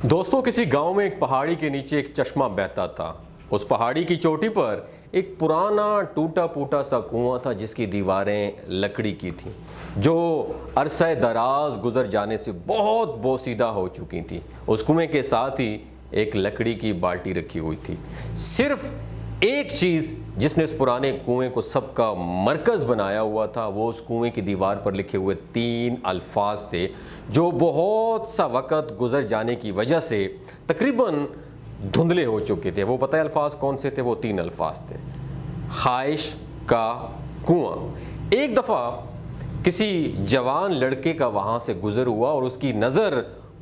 दोस्तों, किसी गांव में एक पहाड़ी के नीचे एक चश्मा बहता था। उस पहाड़ी की चोटी पर एक पुराना टूटा फूटा सा कुआं था जिसकी दीवारें लकड़ी की थीं, जो अरसे दराज गुजर जाने से बहुत बोसीदा हो चुकी थी। उस कुएं के साथ ही एक लकड़ी की बाल्टी रखी हुई थी। सिर्फ एक चीज़ जिसने उस पुराने कुएं को सबका मरकज़ बनाया हुआ था, वो उस कुएं की दीवार पर लिखे हुए 3 अल्फाज थे, जो बहुत सा वक़्त गुज़र जाने की वजह से तकरीबन धुंधले हो चुके थे। वो पता है अल्फाज कौन से थे? वो 3 अल्फाज थे। ख्वाहिश का कुआं। एक दफ़ा किसी जवान लड़के का वहाँ से गुज़र हुआ और उसकी नज़र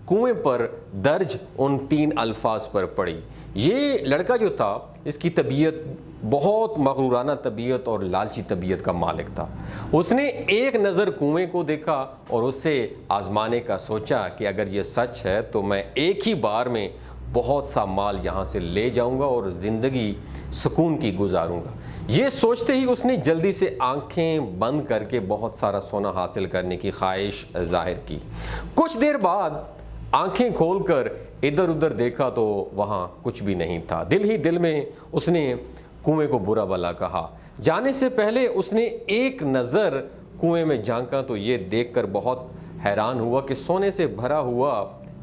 कुएं पर दर्ज उन 3 अल्फाज पर पड़ी। ये लड़का जो था, इसकी तबीयत बहुत मगरूराना तबीयत और लालची तबीयत का मालिक था। उसने एक नज़र कुएं को देखा और उससे आजमाने का सोचा कि अगर ये सच है तो मैं एक ही बार में बहुत सा माल यहाँ से ले जाऊँगा और ज़िंदगी सुकून की गुजारूँगा। ये सोचते ही उसने जल्दी से आंखें बंद करके बहुत सारा सोना हासिल करने की ख्वाहिश जाहिर की। कुछ देर बाद आंखें खोलकर इधर उधर देखा तो वहाँ कुछ भी नहीं था। दिल ही दिल में उसने कुएं को बुरा भला कहा। जाने से पहले उसने एक नज़र कुएं में झांका तो ये देखकर बहुत हैरान हुआ कि सोने से भरा हुआ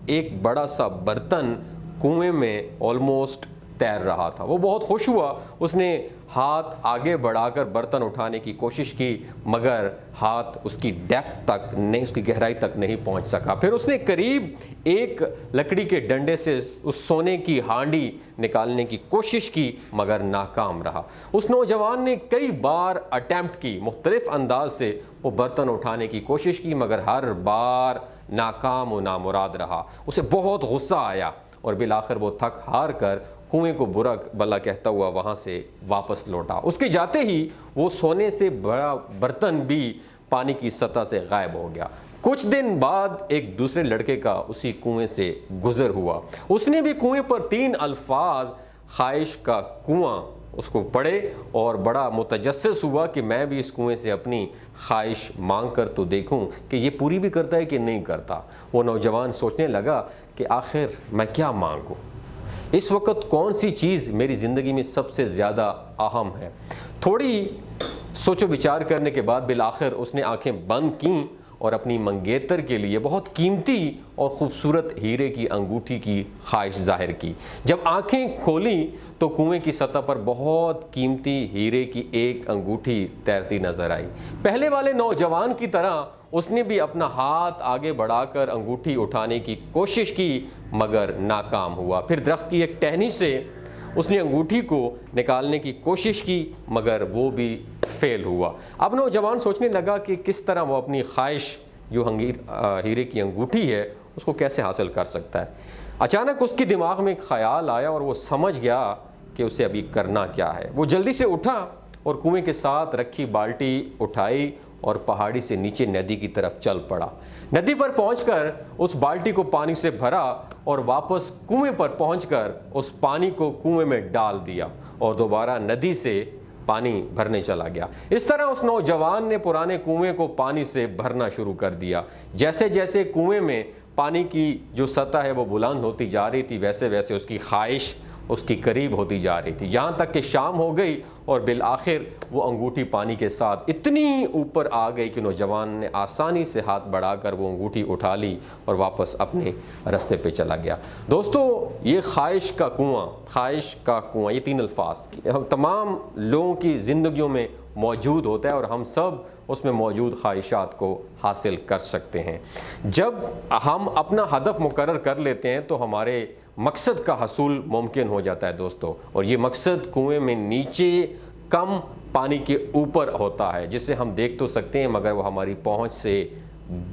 एक बड़ा सा बर्तन कुएं में ऑलमोस्ट तैर रहा था। वो बहुत खुश हुआ। उसने हाथ आगे बढ़ाकर बर्तन उठाने की कोशिश की, मगर हाथ उसकी डेप्थ तक नहीं, उसकी गहराई तक नहीं पहुंच सका। फिर उसने करीब एक लकड़ी के डंडे से उस सोने की हांडी निकालने की कोशिश की, मगर नाकाम रहा। उस नौजवान ने कई बार अटैम्प्ट की, मुख्तलिफ अंदाज से वो बर्तन उठाने की कोशिश की, मगर हर बार नाकाम व नामुराद रहा। उसे बहुत गुस्सा आया और बिलाखिर वो थक हार कर कुएं को बुरा भला कहता हुआ वहाँ से वापस लौटा। उसके जाते ही वो सोने से बड़ा बर्तन भी पानी की सतह से गायब हो गया। कुछ दिन बाद एक दूसरे लड़के का उसी कुएं से गुज़र हुआ। उसने भी कुएं पर 3 अल्फाज ख्वाहिश का कुआं उसको पढ़े और बड़ा मुतजस्सिस हुआ कि मैं भी इस कुएं से अपनी ख्वाहिश मांग कर तो देखूं कि ये पूरी भी करता है कि नहीं करता। वो नौजवान सोचने लगा कि आखिर मैं क्या मांगूं, इस वक्त कौन सी चीज़ मेरी ज़िंदगी में सबसे ज़्यादा अहम है। थोड़ी सोचो विचार करने के बाद बिलाखिर उसने आंखें बंद कीं और अपनी मंगेतर के लिए बहुत कीमती और ख़ूबसूरत हीरे की अंगूठी की ख्वाहिश जाहिर की। जब आंखें खोली तो कुएं की सतह पर बहुत कीमती हीरे की एक अंगूठी तैरती नज़र आई। पहले वाले नौजवान की तरह उसने भी अपना हाथ आगे बढ़ाकर अंगूठी उठाने की कोशिश की, मगर नाकाम हुआ। फिर दरख्त की एक टहनी से उसने अंगूठी को निकालने की कोशिश की, मगर वो भी फेल हुआ। अब नौजवान सोचने लगा कि किस तरह वो अपनी ख्वाहिश जो हीरे की अंगूठी है उसको कैसे हासिल कर सकता है। अचानक उसके दिमाग में एक ख्याल आया और वो समझ गया कि उसे अभी करना क्या है। वो जल्दी से उठा और कुएं के साथ रखी बाल्टी उठाई और पहाड़ी से नीचे नदी की तरफ चल पड़ा। नदी पर पहुंचकर उस बाल्टी को पानी से भरा और वापस कुएं पर पहुंचकर उस पानी को कुएं में डाल दिया और दोबारा नदी से पानी भरने चला गया। इस तरह उस नौजवान ने पुराने कुएं को पानी से भरना शुरू कर दिया। जैसे जैसे कुएं में पानी की जो सतह है वो बुलंद होती जा रही थी, वैसे वैसे उसकी ख्वाहिश उसकी करीब होती जा रही थी, यहाँ तक कि शाम हो गई और बिल आखिर वो अंगूठी पानी के साथ इतनी ऊपर आ गई कि नौजवान ने आसानी से हाथ बढ़ाकर वो अंगूठी उठा ली और वापस अपने रास्ते पे चला गया। दोस्तों, ये ख्वाहिश का कुआं, ये 3 अल्फाज हम तमाम लोगों की ज़िंदगियों में मौजूद होता है और हम सब उसमें मौजूद ख्वाहिशात को हासिल कर सकते हैं। जब हम अपना हदफ मुकर्रर कर लेते हैं तो हमारे मकसद का हसूल मुमकिन हो जाता है दोस्तों। और ये मकसद कुएं में नीचे कम पानी के ऊपर होता है, जिसे हम देख तो सकते हैं मगर वो हमारी पहुंच से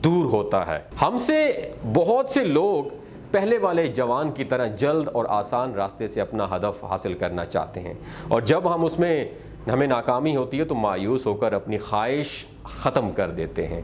दूर होता है। हमसे बहुत से लोग पहले वाले जवान की तरह जल्द और आसान रास्ते से अपना हदफ हासिल करना चाहते हैं और जब हम उसमें हमें नाकामी होती है तो मायूस होकर अपनी ख्वाहिश ख़त्म कर देते हैं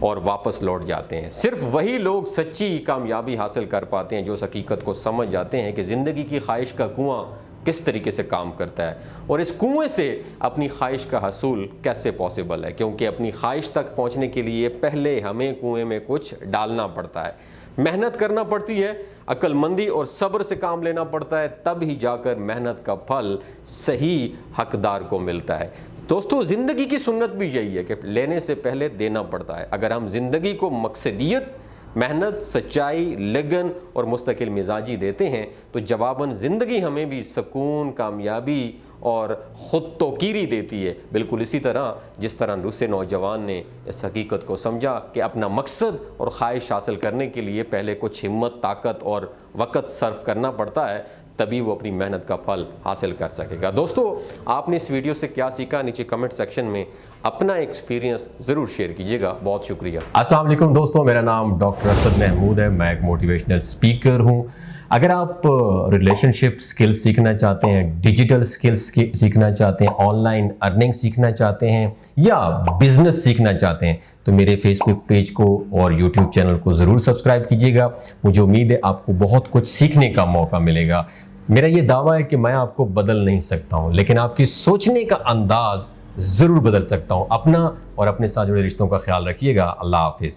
और वापस लौट जाते हैं। सिर्फ वही लोग सच्ची कामयाबी हासिल कर पाते हैं जो इस हकीकत को समझ जाते हैं कि ज़िंदगी की ख्वाहिश का कुआं किस तरीके से काम करता है और इस कुएं से अपनी ख्वाहिश का हसूल कैसे पॉसिबल है, क्योंकि अपनी ख्वाहिश तक पहुंचने के लिए पहले हमें कुएं में कुछ डालना पड़ता है। मेहनत करना पड़ती है, अक्लमंदी और सब्र से काम लेना पड़ता है, तब ही जाकर मेहनत का फल सही हकदार को मिलता है। दोस्तों, ज़िंदगी की सुन्नत भी यही है कि लेने से पहले देना पड़ता है। अगर हम ज़िंदगी को मकसदियत, मेहनत, सच्चाई, लगन और मुस्तकिल मिजाजी देते हैं तो जवाबन ज़िंदगी हमें भी सुकून, कामयाबी और ख़ुद तोकीरी देती है। बिल्कुल इसी तरह जिस तरह रूसी नौजवान ने इस हकीकत को समझा कि अपना मकसद और ख्वाहिश हासिल करने के लिए पहले कुछ हिम्मत, ताकत और वक़्त सर्फ करना पड़ता है, तभी वो अपनी मेहनत का फल हासिल कर सकेगा। दोस्तों, आपने इस वीडियो से क्या सीखा, नीचे कमेंट सेक्शन में अपना एक्सपीरियंस ज़रूर शेयर कीजिएगा। बहुत शुक्रिया। अस्सलाम वालेकुम दोस्तों, मेरा नाम डॉक्टर असद महमूद है। मैं एक मोटिवेशनल स्पीकर हूँ। अगर आप रिलेशनशिप स्किल्स सीखना चाहते हैं, डिजिटल स्किल्स सीखना चाहते हैं, ऑनलाइन अर्निंग सीखना चाहते हैं या बिजनेस सीखना चाहते हैं तो मेरे फेसबुक पेज को और यूट्यूब चैनल को ज़रूर सब्सक्राइब कीजिएगा। मुझे उम्मीद है आपको बहुत कुछ सीखने का मौका मिलेगा। मेरा ये दावा है कि मैं आपको बदल नहीं सकता हूँ, लेकिन आपकी सोचने का अंदाज ज़रूर बदल सकता हूँ। अपना और अपने साथ जुड़े रिश्तों का ख्याल रखिएगा। अल्लाह हाफिज़।